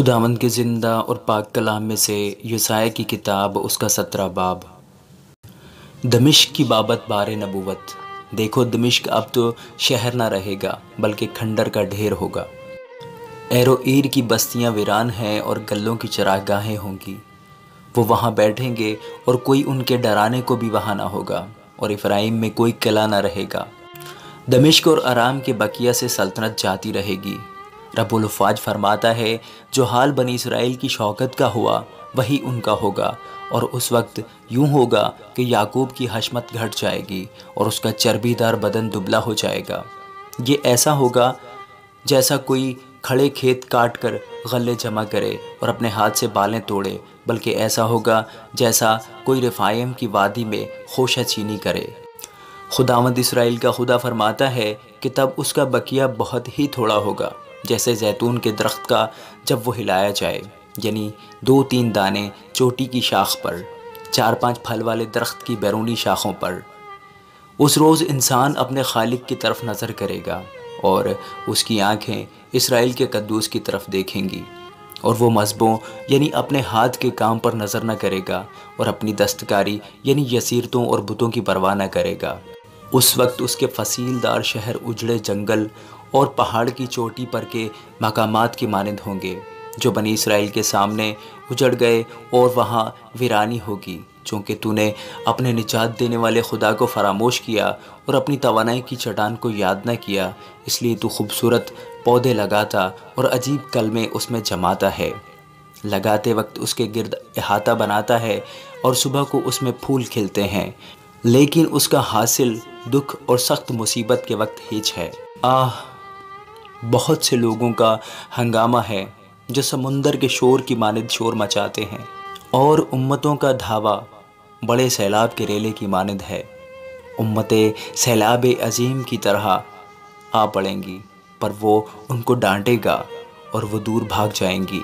خداوند کے زندہ اور پاک کلام میں سے یسایا کی کتاب اس کا 17 باب۔ دمشق کی بابت بار نبوت۔ دیکھو دمشق اب تو شہر نہ رہے گا بلکہ کھنڈر کا ڈھیر ہوگا۔ ایروئیر کی بستیاں ویران ہیں اور گلوں کی چراگاہیں ہوں گی۔ وہ وہاں بیٹھیں گے اور کوئی ان کے ڈرانے کو بھی وہاں نہ ہوگا، اور افرائیم میں کوئی قلعہ نہ رہے گا۔ دمشق اور ارام کے بقیہ سے سلطنت جاتی رہے گی۔ رب الافواج فرماتا ہے، جو حال بنی اسرائیل کی شوکت کا ہوا وہی ان کا ہوگا، اور اس وقت یوں ہوگا کہ یعقوب کی حشمت گھٹ جائے گی اور اس کا چربی دار بدن دبلا ہو جائے گا۔ یہ ایسا ہوگا جیسا کوئی کھڑے کھیت کاٹ کر غلے جمع کرے اور اپنے ہاتھ سے بالیں توڑے، بلکہ ایسا ہوگا جیسا کوئی رفائیم کی وادی میں خوشہ چینی کرے۔ خداوند اسرائیل کا خدا فرماتا ہے کہ تب اس کا بقیہ بہت ہی تھوڑا ہوگا، جیسے زیتون کے درخت کا جب وہ ہلایا جائے، یعنی 2-3 دانے چوٹی کی شاخ پر، 4-5 پھل والے درخت کی بیرونی شاخوں پر۔ اس روز انسان اپنے خالق کی طرف نظر کرے گا، اور اس کی آنکھیں اسرائیل کے قدوس کی طرف دیکھیں گی، اور وہ مذہبوں یعنی اپنے ہاتھ کے کام پر نظر نہ کرے گا، اور اپنی دستکاری یعنی یسیرتوں اور بتوں کی پرواہ نہ کرے گا۔ اس وقت اس کے فصیل دار شہر اجڑے جنگل اور پہاڑ کی چوٹی پر کے مقامات کی مانند ہوں گے، جو بنی اسرائیل کے سامنے اجڑ گئے، اور وہاں ویرانی ہوگی، چونکہ تو نے اپنے نجات دینے والے خدا کو فراموش کیا اور اپنی توانائی کی چٹان کو یاد نہ کیا۔ اس لیے تو خوبصورت پودے لگاتا اور عجیب کلمے اس میں جماتا ہے، لگاتے وقت اس کے گرد احاطہ بناتا ہے، اور صبح کو اس میں پھول کھلتے ہیں، لیکن اس کا حاصل دکھ اور سخت مصیبت کے وقت ہیچ ہے۔ بہت سے لوگوں کا ہنگامہ ہے جو سمندر کے شور کی مانند شور مچاتے ہیں، اور امتوں کا دھاوا بڑے سیلاب کے ریلے کی مانند ہے۔ امتیں سیلاب عظیم کی طرح آ پڑیں گی، پر وہ ان کو ڈانٹے گا اور وہ دور بھاگ جائیں گی،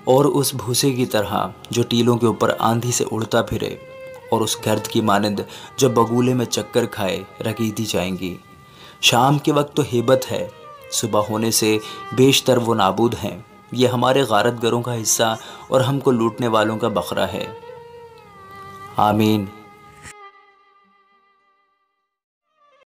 اور اس بھوسے کی طرح جو ٹیلوں کے اوپر آندھی سے اڑتا پھرے، اور اس گرد کی مانند جو بگولے میں چکر کھائے رگیدی جائیں گی۔ شام کے وقت تو ہیبت ہے، صبح ہونے سے بیشتر وہ نابود ہیں۔ یہ ہمارے غارت گروں کا حصہ اور ہم کو لوٹنے والوں کا بکرا ہے۔ آمین۔